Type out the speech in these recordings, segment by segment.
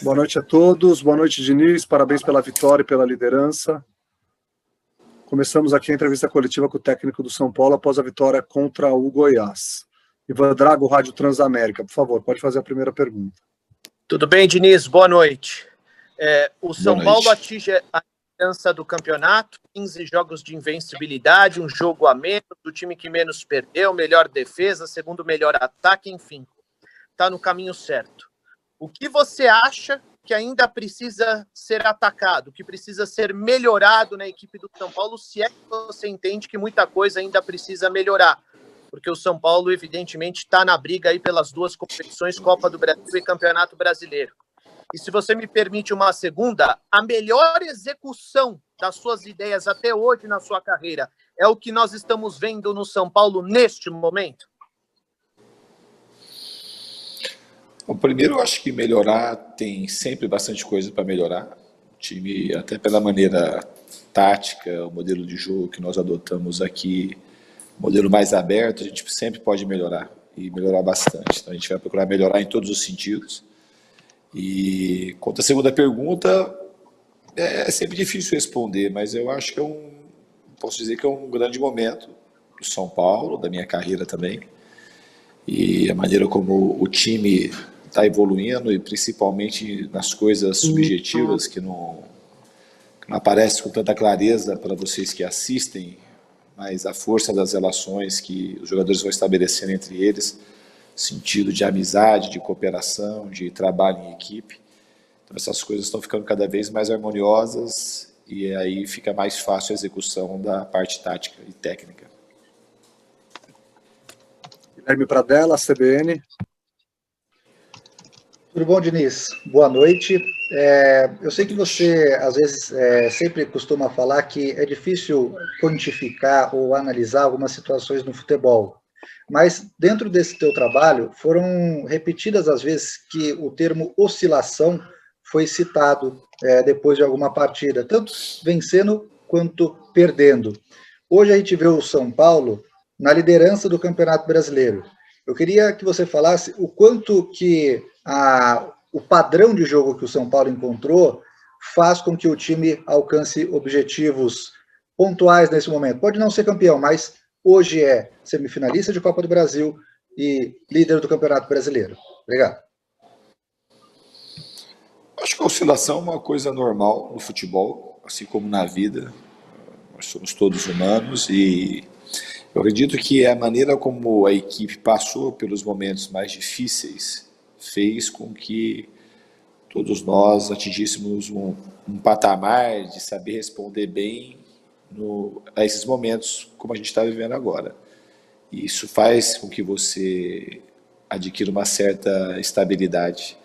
Boa noite a todos. Boa noite, Diniz. Parabéns pela vitória e pela liderança. Começamos aqui a entrevista coletiva com o técnico do São Paulo após a vitória contra o Goiás. Ivan Drago, Rádio Transamérica. Por favor, pode fazer a primeira pergunta. Tudo bem, Diniz? Boa noite. O São Paulo atinge a liderança do campeonato, 15 jogos de invencibilidade, um jogo a menos, o time que menos perdeu, melhor defesa, segundo melhor ataque, enfim. Está no caminho certo. O que você acha que ainda precisa ser atacado, que precisa ser melhorado na equipe do São Paulo, se é que você entende que muita coisa ainda precisa melhorar? Porque o São Paulo, evidentemente, está na briga aí pelas duas competições, Copa do Brasil e Campeonato Brasileiro. E se você me permite uma segunda, a melhor execução das suas ideias até hoje na sua carreira é o que nós estamos vendo no São Paulo neste momento? Bom, primeiro, eu acho que melhorar tem sempre bastante coisa para melhorar. O time, até pela maneira tática, o modelo de jogo que nós adotamos aqui, modelo mais aberto, a gente sempre pode melhorar e melhorar bastante. Então, a gente vai procurar melhorar em todos os sentidos. E quanto à segunda pergunta, é sempre difícil responder, mas eu acho que posso dizer que é um grande momento do São Paulo, da minha carreira também. E a maneira como o time está evoluindo, e principalmente nas coisas subjetivas que não aparecem com tanta clareza para vocês que assistem, mas a força das relações que os jogadores vão estabelecendo entre eles, sentido de amizade, de cooperação, de trabalho em equipe. Então essas coisas estão ficando cada vez mais harmoniosas e aí fica mais fácil a execução da parte tática e técnica. Guilherme Pradella, CBN. Tudo bom, Diniz? Boa noite. Eu sei que você, às vezes, sempre costuma falar que é difícil quantificar ou analisar algumas situações no futebol, mas dentro desse teu trabalho foram repetidas as vezes que o termo oscilação foi citado depois de alguma partida, tanto vencendo quanto perdendo. Hoje a gente vê o São Paulo na liderança do Campeonato Brasileiro. Eu queria que você falasse o quanto que o padrão de jogo que o São Paulo encontrou faz com que o time alcance objetivos pontuais nesse momento. Pode não ser campeão, mas hoje é semifinalista de Copa do Brasil e líder do Campeonato Brasileiro. Obrigado. Acho que a oscilação é uma coisa normal no futebol, assim como na vida. Nós somos todos humanos e eu acredito que a maneira como a equipe passou pelos momentos mais difíceis fez com que todos nós atingíssemos um patamar de saber responder bem a esses momentos como a gente está vivendo agora. E isso faz com que você adquira uma certa estabilidade.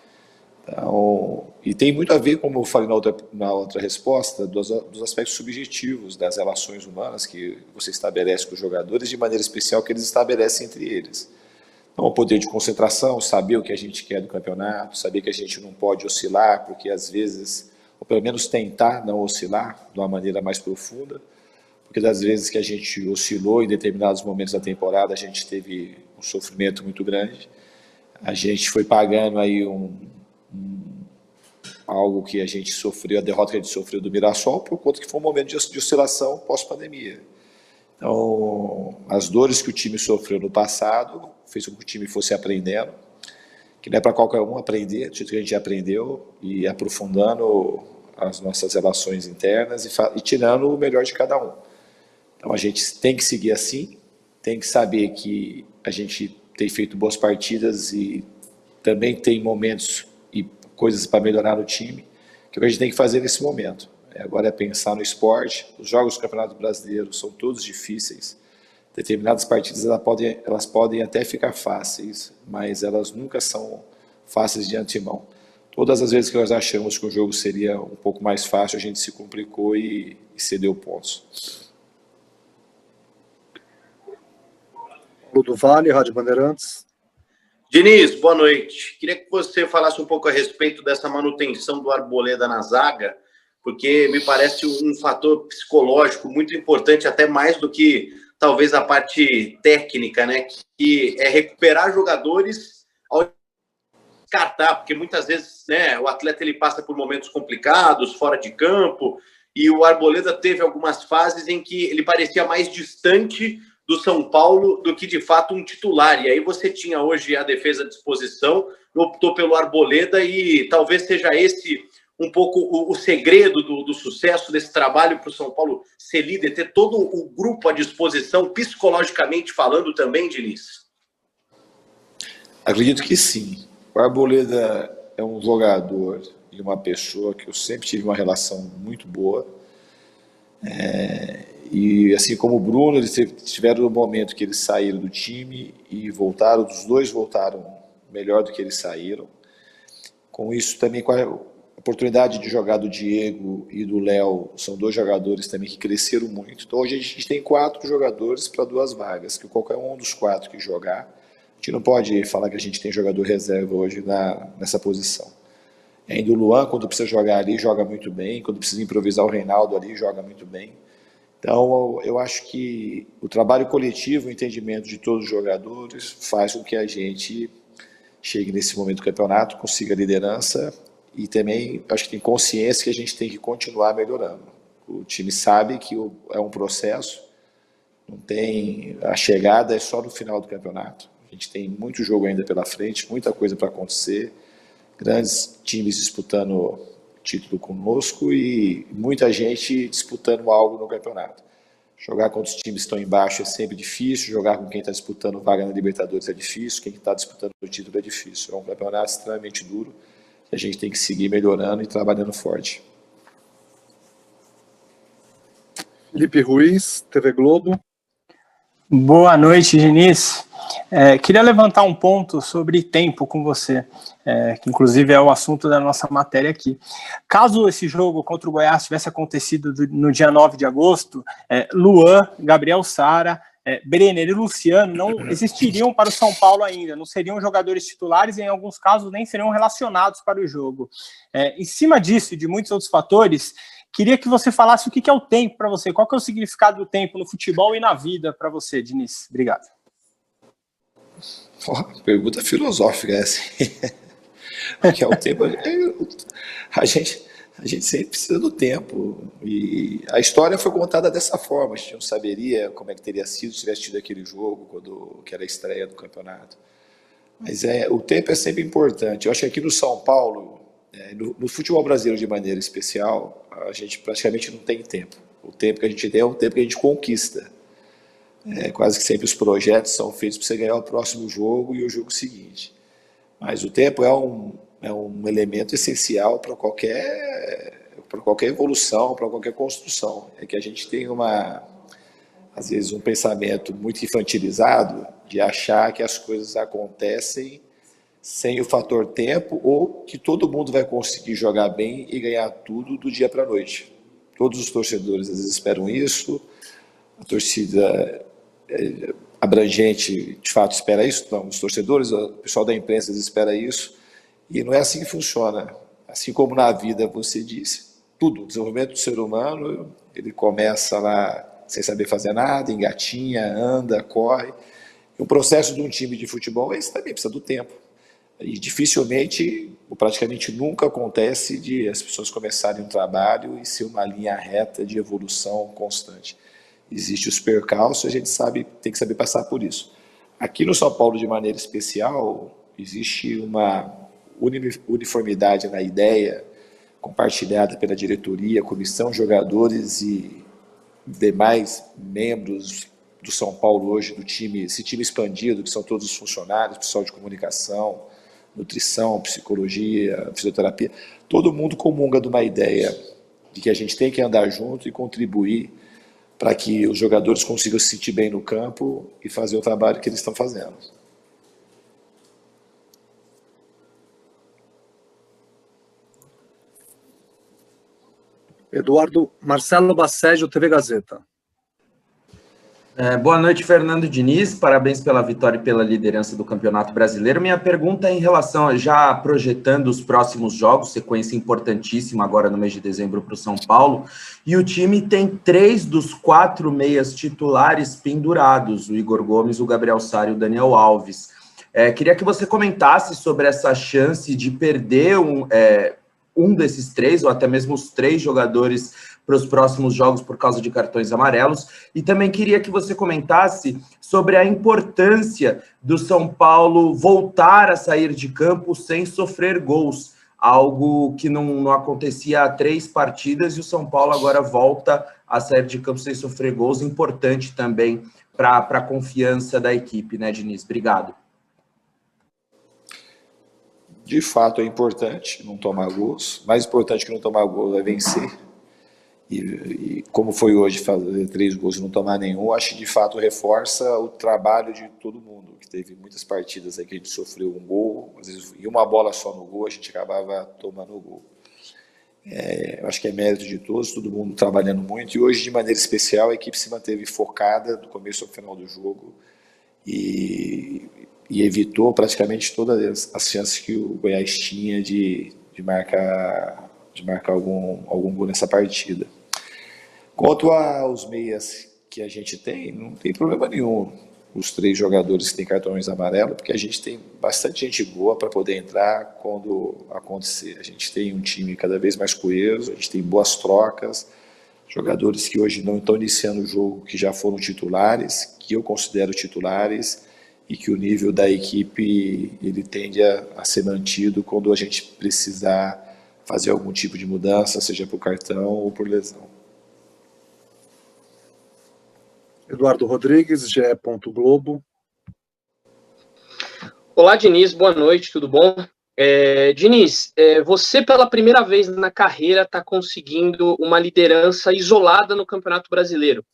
Então, e tem muito a ver, como eu falei na outra resposta, dos aspectos subjetivos das relações humanas que você estabelece com os jogadores, de maneira especial que eles estabelecem entre eles. Então, o poder de concentração, saber o que a gente quer do campeonato, saber que a gente não pode oscilar, porque às vezes, ou pelo menos tentar não oscilar de uma maneira mais profunda, porque das vezes que a gente oscilou em determinados momentos da temporada, a gente teve um sofrimento muito grande, a gente foi pagando aí algo que a gente sofreu, a derrota que a gente sofreu do Mirassol, por conta que foi um momento de oscilação pós-pandemia. Então, as dores que o time sofreu no passado fez com que o time fosse aprendendo, que não é para qualquer um aprender, do jeito que a gente aprendeu, e aprofundando as nossas relações internas e tirando o melhor de cada um. Então, a gente tem que seguir assim, tem que saber que a gente tem feito boas partidas e também tem momentos e coisas para melhorar no time, que é o que a gente tem que fazer nesse momento. Agora é pensar no esporte. Os jogos do Campeonato Brasileiro são todos difíceis. Determinadas partidas elas podem até ficar fáceis, mas elas nunca são fáceis de antemão. Todas as vezes que nós achamos que o jogo seria um pouco mais fácil, a gente se complicou e cedeu pontos. Paulo do Vale, Rádio Bandeirantes. Diniz, boa noite. Queria que você falasse um pouco a respeito dessa manutenção do Arboleda na zaga, porque me parece um fator psicológico muito importante, até mais do que talvez a parte técnica, né? Que é recuperar jogadores ao descartar, porque muitas vezes, né, o atleta ele passa por momentos complicados, fora de campo, e o Arboleda teve algumas fases em que ele parecia mais distante do São Paulo do que, de fato, um titular. E aí você tinha hoje a defesa à disposição, optou pelo Arboleda, e talvez seja esse um pouco o segredo do sucesso desse trabalho para o São Paulo ser líder, ter todo o grupo à disposição, psicologicamente falando também, Diniz? Acredito que sim. O Arboleda é um jogador e uma pessoa que eu sempre tive uma relação muito boa. E assim como o Bruno, eles tiveram um momento que eles saíram do time e voltaram, os dois voltaram melhor do que eles saíram. Com isso também, com a oportunidade de jogar do Diego e do Léo, são dois jogadores também que cresceram muito. Então hoje a gente tem 4 jogadores para 2 vagas, que qualquer um dos 4 que jogar, a gente não pode falar que a gente tem jogador reserva hoje nessa posição. Ainda o Luan, quando precisa jogar ali, joga muito bem. Quando precisa improvisar o Reinaldo ali, joga muito bem. Então, eu acho que o trabalho coletivo, o entendimento de todos os jogadores, faz com que a gente chegue nesse momento do campeonato, consiga a liderança e também acho que tem consciência que a gente tem que continuar melhorando. O time sabe que é um processo, não tem, a chegada é só no final do campeonato. A gente tem muito jogo ainda pela frente, muita coisa para acontecer. Grandes times disputando título conosco e muita gente disputando algo no campeonato. Jogar contra os times que estão embaixo é sempre difícil, jogar com quem está disputando vaga na Libertadores é difícil, quem está disputando o título é difícil. É um campeonato extremamente duro, que a gente tem que seguir melhorando e trabalhando forte. Felipe Ruiz, TV Globo. Boa noite, Diniz. Queria levantar um ponto sobre tempo com você, que inclusive é o assunto da nossa matéria aqui. Caso esse jogo contra o Goiás tivesse acontecido no dia 9 de agosto, Luan, Gabriel Sara, Brenner e Luciano não existiriam para o São Paulo ainda, não seriam jogadores titulares e em alguns casos nem seriam relacionados para o jogo. Em cima disso e de muitos outros fatores, queria que você falasse o que é o tempo para você, qual que é o significado do tempo no futebol e na vida para você, Diniz. Obrigado. Pergunta filosófica essa. Porque é o tempo. A gente sempre precisa do tempo. E a história foi contada dessa forma. A gente não saberia como é que teria sido se tivesse tido aquele jogo, que era a estreia do campeonato. Mas o tempo é sempre importante. Eu acho que aqui no São Paulo, no futebol brasileiro de maneira especial, a gente praticamente não tem tempo. O tempo que a gente tem é o tempo que a gente conquista. Quase que sempre os projetos são feitos para você ganhar o próximo jogo e o jogo seguinte. Mas o tempo é um elemento essencial para qualquer evolução, para qualquer construção. É que a gente tem às vezes um pensamento muito infantilizado de achar que as coisas acontecem sem o fator tempo ou que todo mundo vai conseguir jogar bem e ganhar tudo do dia para a noite. Todos os torcedores às vezes esperam isso, a torcida abrangente de fato espera isso, não, os torcedores, o pessoal da imprensa às vezes espera isso, e não é assim que funciona. Assim como na vida você disse, tudo, o desenvolvimento do ser humano, ele começa lá sem saber fazer nada, engatinha, anda, corre. E o processo de um time de futebol, esse também precisa do tempo. E dificilmente, ou praticamente nunca acontece de as pessoas começarem um trabalho e ser uma linha reta de evolução constante. Existem os percalços, a gente tem que saber passar por isso. Aqui no São Paulo, de maneira especial, existe uma uniformidade na ideia, compartilhada pela diretoria, comissão, jogadores e demais membros do São Paulo hoje, do time, esse time expandido, que são todos os funcionários, pessoal de comunicação, nutrição, psicologia, fisioterapia, todo mundo comunga de uma ideia de que a gente tem que andar junto e contribuir para que os jogadores consigam se sentir bem no campo e fazer o trabalho que eles estão fazendo. Eduardo Marcelo Baceggio, TV Gazeta. Boa noite, Fernando Diniz. Parabéns pela vitória e pela liderança do Campeonato Brasileiro. Minha pergunta é em relação, já projetando os próximos jogos, sequência importantíssima agora no mês de dezembro para o São Paulo, e o time tem 3 dos 4 meias titulares pendurados, o Igor Gomes, o Gabriel Sara e o Daniel Alves. Queria que você comentasse sobre essa chance de perder um desses três, ou até mesmo os três jogadores para os próximos jogos por causa de cartões amarelos. E também queria que você comentasse sobre a importância do São Paulo voltar a sair de campo sem sofrer gols, algo que não acontecia há 3 partidas, e o São Paulo agora volta a sair de campo sem sofrer gols, importante também para a confiança da equipe, né, Diniz? Obrigado. De fato, é importante não tomar gols. Mais importante que não tomar gol é vencer. E como foi hoje fazer 3 gols e não tomar nenhum, acho que de fato reforça o trabalho de todo mundo, que teve muitas partidas aí que a gente sofreu um gol, às vezes e uma bola só no gol, a gente acabava tomando o gol. Eu acho que é mérito de todos, todo mundo trabalhando muito, e hoje, de maneira especial, a equipe se manteve focada do começo ao final do jogo e evitou praticamente todas as chances que o Goiás tinha de marcar algum gol nessa partida. Quanto aos meias que a gente tem, não tem problema nenhum os 3 jogadores que têm cartões amarelos, porque a gente tem bastante gente boa para poder entrar quando acontecer. A gente tem um time cada vez mais coeso, a gente tem boas trocas, jogadores que hoje não estão iniciando o jogo, que já foram titulares, que eu considero titulares, e que o nível da equipe ele tende a ser mantido quando a gente precisar fazer algum tipo de mudança, seja por cartão ou por lesão. Eduardo Rodrigues, GE. Globo. Olá, Diniz, boa noite, tudo bom? Diniz, você pela primeira vez na carreira está conseguindo uma liderança isolada no Campeonato Brasileiro.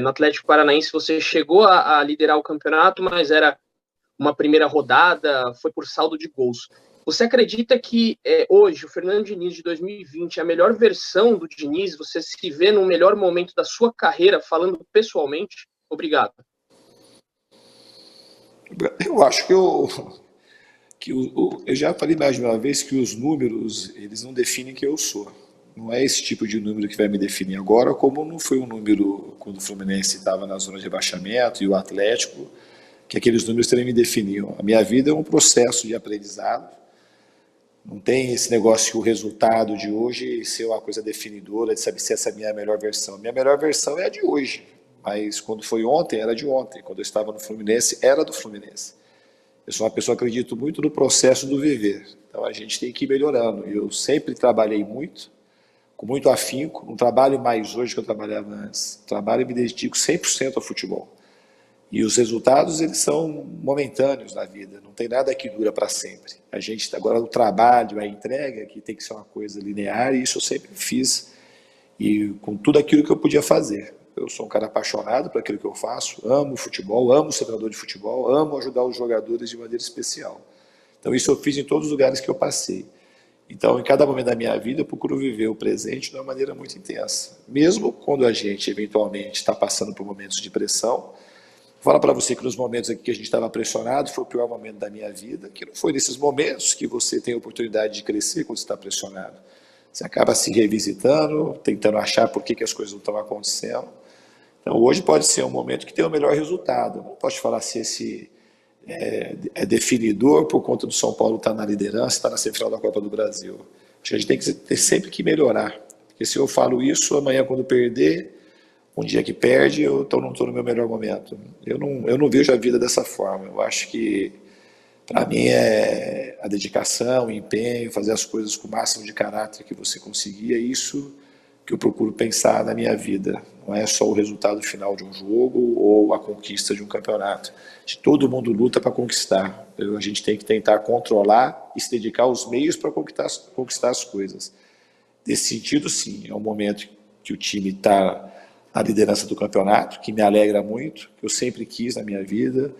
No Atlético Paranaense você chegou a liderar o campeonato, mas era uma primeira rodada, foi por saldo de gols. Você acredita que hoje o Fernando Diniz de 2020 é a melhor versão do Diniz? Você se vê no melhor momento da sua carreira, falando pessoalmente? Obrigado. Eu acho que eu já falei mais de uma vez que os números, eles não definem quem eu sou. Não é esse tipo de número que vai me definir agora, como não foi um número quando o Fluminense estava na zona de rebaixamento e o Atlético, que aqueles números também me definiam. A minha vida é um processo de aprendizado. Não tem esse negócio que o resultado de hoje ser uma coisa definidora, de saber se essa é a minha melhor versão. Minha melhor versão é a de hoje, mas quando foi ontem, era de ontem. Quando eu estava no Fluminense, era do Fluminense. Eu sou uma pessoa que acredito muito no processo do viver. Então a gente tem que ir melhorando. Eu sempre trabalhei muito, com muito afinco. Não trabalho mais hoje que eu trabalhava antes. Trabalho e me dedico 100% ao futebol. E os resultados, eles são momentâneos na vida, não tem nada que dura para sempre. A gente, agora, o trabalho, a entrega, que tem que ser uma coisa linear, e isso eu sempre fiz, e com tudo aquilo que eu podia fazer. Eu sou um cara apaixonado por aquilo que eu faço, amo futebol, amo ser treinador de futebol, amo ajudar os jogadores de maneira especial. Então, isso eu fiz em todos os lugares que eu passei. Então, em cada momento da minha vida, eu procuro viver o presente de uma maneira muito intensa. Mesmo quando a gente, eventualmente, está passando por momentos de pressão. Vou falar para você que nos momentos aqui que a gente estava pressionado, foi o pior momento da minha vida, que não foi nesses momentos que você tem a oportunidade de crescer quando você está pressionado. Você acaba se revisitando, tentando achar por que as coisas não estão acontecendo. Então, hoje pode ser um momento que tem o melhor resultado. Não posso te falar se esse é definidor por conta do São Paulo estar na liderança, estar na semifinal da Copa do Brasil. Acho que a gente tem que ter sempre que melhorar. Porque se eu falo isso, amanhã quando perder, um dia que perde, eu não estou no meu melhor momento. Eu não vejo a vida dessa forma. Eu acho que, para mim, é a dedicação, o empenho, fazer as coisas com o máximo de caráter que você conseguir. É isso que eu procuro pensar na minha vida. Não é só o resultado final de um jogo ou a conquista de um campeonato. Todo mundo luta para conquistar. A gente tem que tentar controlar e se dedicar aos meios para conquistar as coisas. Nesse sentido, sim, é um momento que o time está na liderança do campeonato, que me alegra muito, que eu sempre quis na minha vida,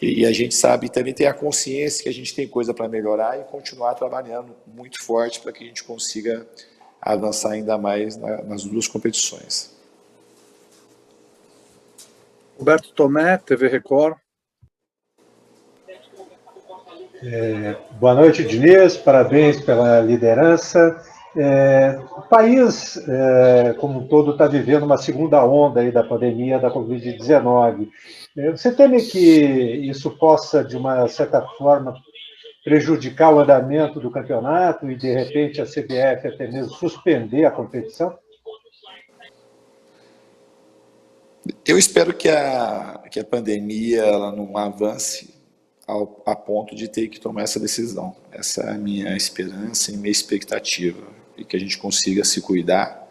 e a gente sabe também ter a consciência que a gente tem coisa para melhorar e continuar trabalhando muito forte para que a gente consiga avançar ainda mais nas 2 competições. Roberto Tomé, TV Record. Boa noite, Diniz, parabéns pela liderança. O país, como um todo, está vivendo uma segunda onda aí da pandemia da Covid-19. Você teme que isso possa, de uma certa forma, prejudicar o andamento do campeonato e, de repente, a CBF até mesmo suspender a competição? Eu espero que a pandemia ela não avance a ponto de ter que tomar essa decisão. Essa é a minha esperança e minha expectativa, e que a gente consiga se cuidar.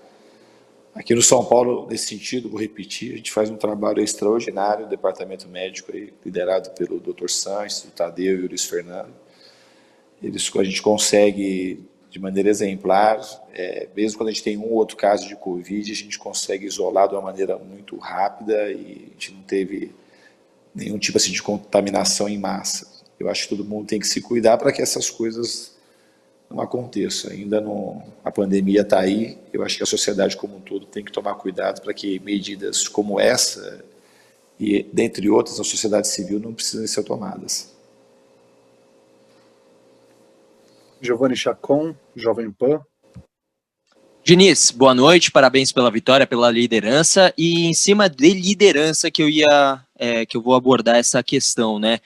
Aqui no São Paulo, nesse sentido, vou repetir, a gente faz um trabalho extraordinário, o departamento médico, aí, liderado pelo Dr. Sanches, o Tadeu e o Luiz Fernando. A gente consegue, de maneira exemplar, mesmo quando a gente tem um ou outro caso de Covid, a gente consegue isolar de uma maneira muito rápida e a gente não teve nenhum tipo assim, de contaminação em massa. Eu acho que todo mundo tem que se cuidar para que essas coisas não aconteçam. Ainda não, a pandemia está aí, eu acho que a sociedade como um todo tem que tomar cuidado para que medidas como essa, e dentre outras, a sociedade civil não precisem ser tomadas. Giovanni Chacon, Jovem Pan. Diniz, boa noite, parabéns pela vitória, pela liderança, e em cima de liderança que eu vou abordar essa questão, né?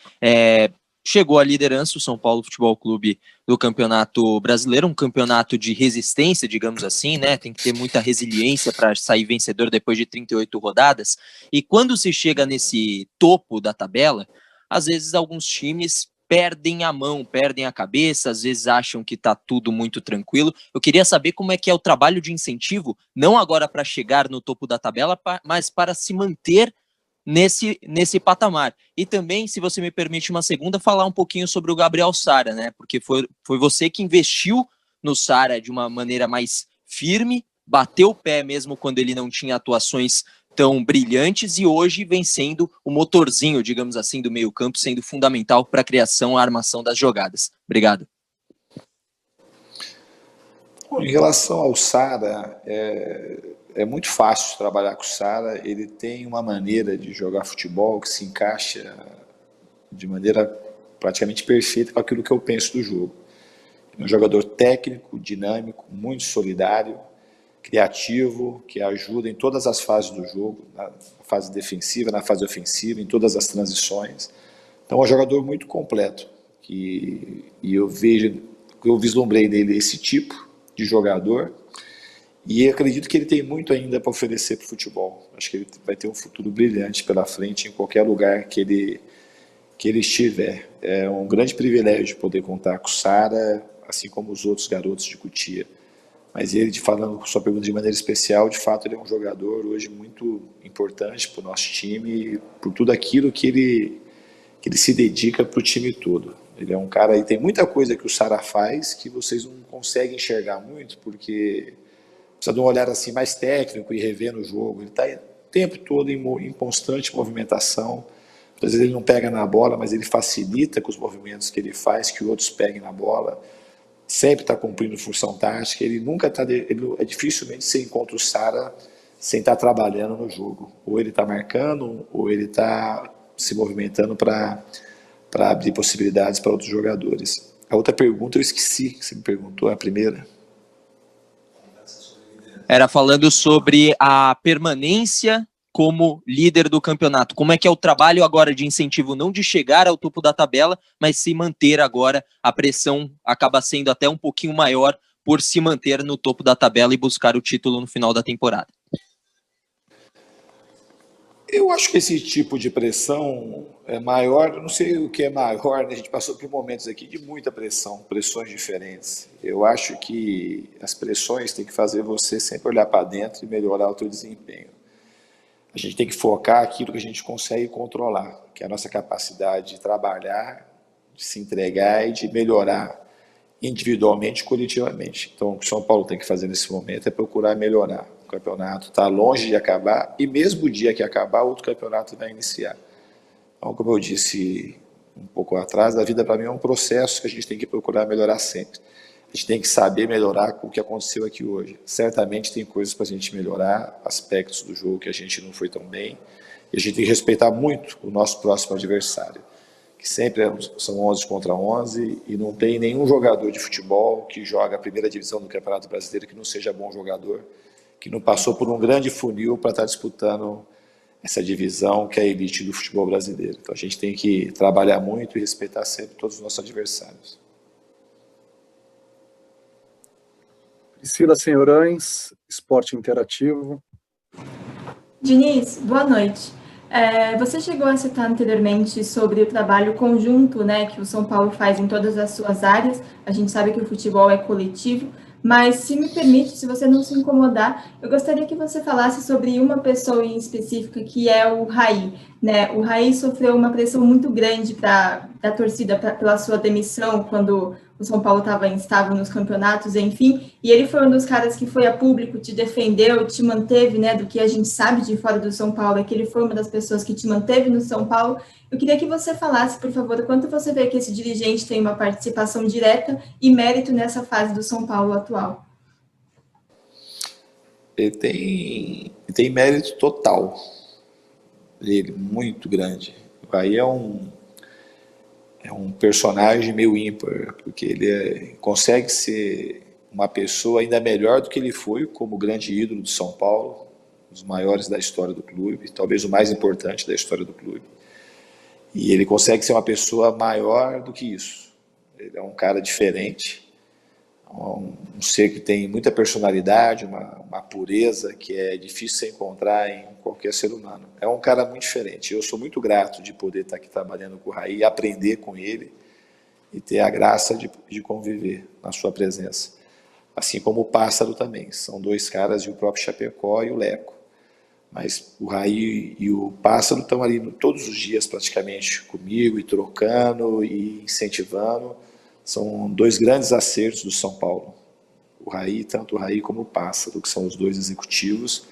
Chegou a liderança o São Paulo Futebol Clube do Campeonato Brasileiro, um campeonato de resistência, digamos assim, né? Tem que ter muita resiliência para sair vencedor depois de 38 rodadas, e quando se chega nesse topo da tabela, às vezes alguns times perdem a mão, perdem a cabeça, às vezes acham que está tudo muito tranquilo. Eu queria saber como é que é o trabalho de incentivo, não agora para chegar no topo da tabela, mas para se manter nesse patamar. E também, se você me permite uma segunda, falar um pouquinho sobre o Gabriel Sara, né? Porque foi você que investiu no Sara de uma maneira mais firme, bateu o pé mesmo quando ele não tinha atuações tão brilhantes, e hoje vem sendo o motorzinho, digamos assim, do meio-campo, sendo fundamental para a criação e a armação das jogadas. Obrigado. Bom, em relação ao Sara, é muito fácil trabalhar com o Sara. Ele tem uma maneira de jogar futebol que se encaixa de maneira praticamente perfeita com aquilo que eu penso do jogo. Ele é um jogador técnico, dinâmico, muito solidário, criativo, que ajuda em todas as fases do jogo, na fase defensiva, na fase ofensiva, em todas as transições. Então é um jogador muito completo, e eu vislumbrei nele esse tipo de jogador, e acredito que ele tem muito ainda para oferecer para o futebol. Acho que ele vai ter um futuro brilhante pela frente em qualquer lugar que ele estiver. É um grande privilégio poder contar com o Sara, assim como os outros garotos de Cotia. Mas ele, falando sua pergunta de maneira especial, de fato ele é um jogador hoje muito importante para o nosso time, por tudo aquilo que ele se dedica para o time todo. Ele é um cara, e tem muita coisa que o Sara faz que vocês não conseguem enxergar muito, porque precisa de um olhar assim mais técnico e revendo o jogo. Ele está o tempo todo em constante movimentação. Às vezes ele não pega na bola, mas ele facilita com os movimentos que ele faz que outros peguem na bola. Sempre está cumprindo função tática, ele nunca está, dificilmente você encontra o Sara sem estar trabalhando no jogo. Ou ele está marcando, ou ele está se movimentando para abrir possibilidades para outros jogadores. A outra pergunta eu esqueci, que você me perguntou, a primeira. Era falando sobre a permanência como líder do campeonato. Como é que é o trabalho agora de incentivo, não de chegar ao topo da tabela, mas se manter agora, a pressão acaba sendo até um pouquinho maior por se manter no topo da tabela e buscar o título no final da temporada. Eu acho que esse tipo de pressão é maior, eu não sei o que é maior, né? A gente passou por momentos aqui de muita pressão, pressões diferentes. Eu acho que as pressões têm que fazer você sempre olhar para dentro e melhorar o seu desempenho. A gente tem que focar aquilo que a gente consegue controlar, que é a nossa capacidade de trabalhar, de se entregar e de melhorar individualmente e coletivamente. Então, o que o São Paulo tem que fazer nesse momento é procurar melhorar. O campeonato está longe de acabar, e mesmo o dia que acabar, outro campeonato vai iniciar. Então, como eu disse um pouco atrás, a vida para mim é um processo que a gente tem que procurar melhorar sempre. A gente tem que saber melhorar com o que aconteceu aqui hoje. Certamente tem coisas para a gente melhorar, aspectos do jogo que a gente não foi tão bem, e a gente tem que respeitar muito o nosso próximo adversário, que sempre são 11 contra 11, e não tem nenhum jogador de futebol que joga a primeira divisão do Campeonato Brasileiro que não seja bom jogador, que não passou por um grande funil para estar disputando essa divisão que é a elite do futebol brasileiro. Então a gente tem que trabalhar muito e respeitar sempre todos os nossos adversários. Priscila Senhorães, Esporte Interativo. Diniz, boa noite. Você chegou a citar anteriormente sobre o trabalho conjunto, né, que o São Paulo faz em todas as suas áreas. A gente sabe que o futebol é coletivo, mas se me permite, se você não se incomodar, eu gostaria que você falasse sobre uma pessoa em específica, que é o Raí, né? O Raí sofreu uma pressão muito grande da torcida pela sua demissão quando o São Paulo estava instável nos campeonatos, enfim, e ele foi um dos caras que foi a público, te defendeu, te manteve, né, do que a gente sabe de fora do São Paulo, é que ele foi uma das pessoas que te manteve no São Paulo. Eu queria que você falasse, por favor, o quanto você vê que esse dirigente tem uma participação direta e mérito nessa fase do São Paulo atual. Ele tem mérito total, ele muito grande. Aí é um personagem meio ímpar, porque ele consegue ser uma pessoa ainda melhor do que ele foi como grande ídolo do São Paulo, um dos maiores da história do clube, talvez o mais importante da história do clube. E ele consegue ser uma pessoa maior do que isso. Ele é um cara diferente, um ser que tem muita personalidade, uma pureza que é difícil de encontrar em qualquer ser humano. É um cara muito diferente. Eu sou muito grato de poder estar aqui trabalhando com o Raí, aprender com ele e ter a graça de conviver na sua presença. Assim como o Pássaro também. São dois caras, e o próprio Chapecó e o Leco. Mas o Raí e o Pássaro estão ali todos os dias praticamente comigo, e trocando e incentivando. São dois grandes acertos do São Paulo. O Raí, tanto o Raí como o Pássaro, que são os dois executivos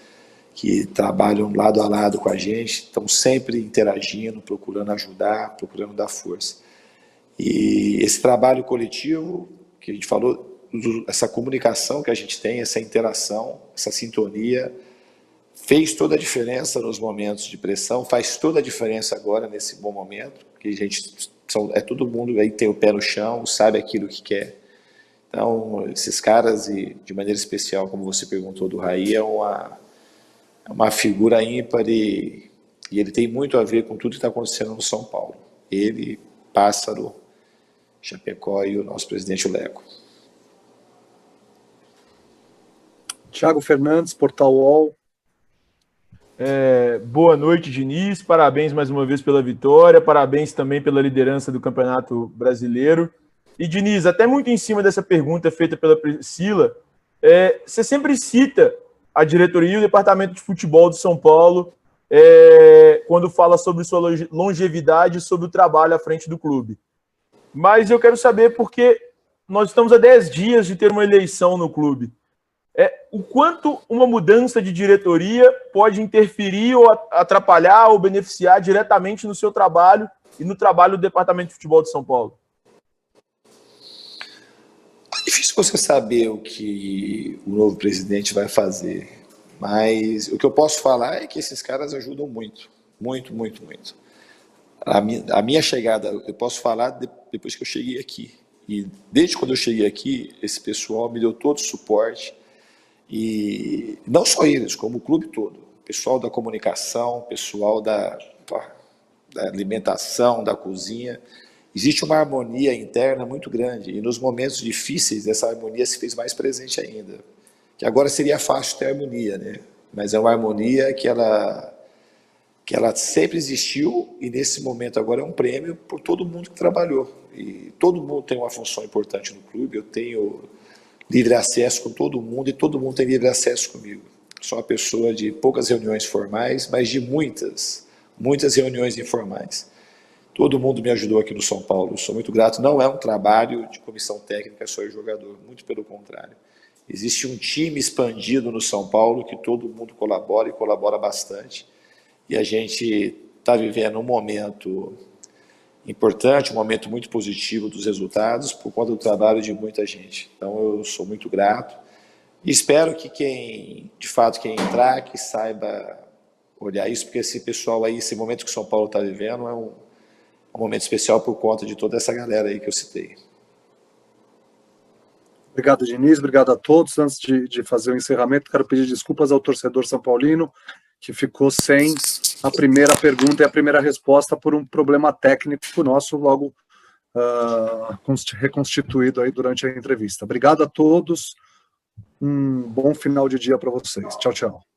que trabalham lado a lado com a gente, estão sempre interagindo, procurando ajudar, procurando dar força. E esse trabalho coletivo, que a gente falou, essa comunicação que a gente tem, essa interação, essa sintonia, fez toda a diferença nos momentos de pressão, faz toda a diferença agora nesse bom momento, que a gente todo mundo aí tem o pé no chão, sabe aquilo que quer. Então, esses caras, e de maneira especial, como você perguntou do Raí, é uma figura ímpar e ele tem muito a ver com tudo que está acontecendo no São Paulo. Ele, Pássaro, Chapecó e o nosso presidente Leco. Thiago Fernandes, Portal UOL. Boa noite, Diniz. Parabéns mais uma vez pela vitória. Parabéns também pela liderança do Campeonato Brasileiro. E, Diniz, até muito em cima dessa pergunta feita pela Priscila, você sempre cita a diretoria e o departamento de futebol do São Paulo quando fala sobre sua longevidade e sobre o trabalho à frente do clube. Mas eu quero saber, porque nós estamos há 10 dias de ter uma eleição no clube, o quanto uma mudança de diretoria pode interferir ou atrapalhar ou beneficiar diretamente no seu trabalho e no trabalho do Departamento de Futebol de São Paulo? É difícil você saber o que o novo presidente vai fazer, mas o que eu posso falar é que esses caras ajudam muito, muito, muito, muito. A minha chegada, eu posso falar depois que eu cheguei aqui, e desde quando eu cheguei aqui, esse pessoal me deu todo o suporte. E não só eles, como o clube todo, pessoal da comunicação, pessoal da alimentação, da cozinha, existe uma harmonia interna muito grande, e nos momentos difíceis essa harmonia se fez mais presente ainda, que agora seria fácil ter harmonia, né? Mas é uma harmonia que ela sempre existiu, e nesse momento agora é um prêmio por todo mundo que trabalhou, e todo mundo tem uma função importante no clube. Eu tenho livre acesso com todo mundo, e todo mundo tem livre acesso comigo. Sou uma pessoa de poucas reuniões formais, mas de muitas reuniões informais. Todo mundo me ajudou aqui no São Paulo, sou muito grato. Não é um trabalho de comissão técnica só de jogador, muito pelo contrário. Existe um time expandido no São Paulo que todo mundo colabora, e colabora bastante. E a gente está vivendo um momento importante, um momento muito positivo dos resultados por conta do trabalho de muita gente. Então eu sou muito grato e espero que quem entrar, que saiba olhar isso, porque esse pessoal aí, esse momento que o São Paulo está vivendo um momento especial por conta de toda essa galera aí que eu citei. Obrigado, Diniz. Obrigado a todos. Antes de fazer o encerramento, quero pedir desculpas ao torcedor são paulino, que ficou sem a primeira pergunta e a primeira resposta por um problema técnico nosso, logo reconstituído aí durante a entrevista. Obrigado a todos. Um bom final de dia para vocês. Tchau, tchau.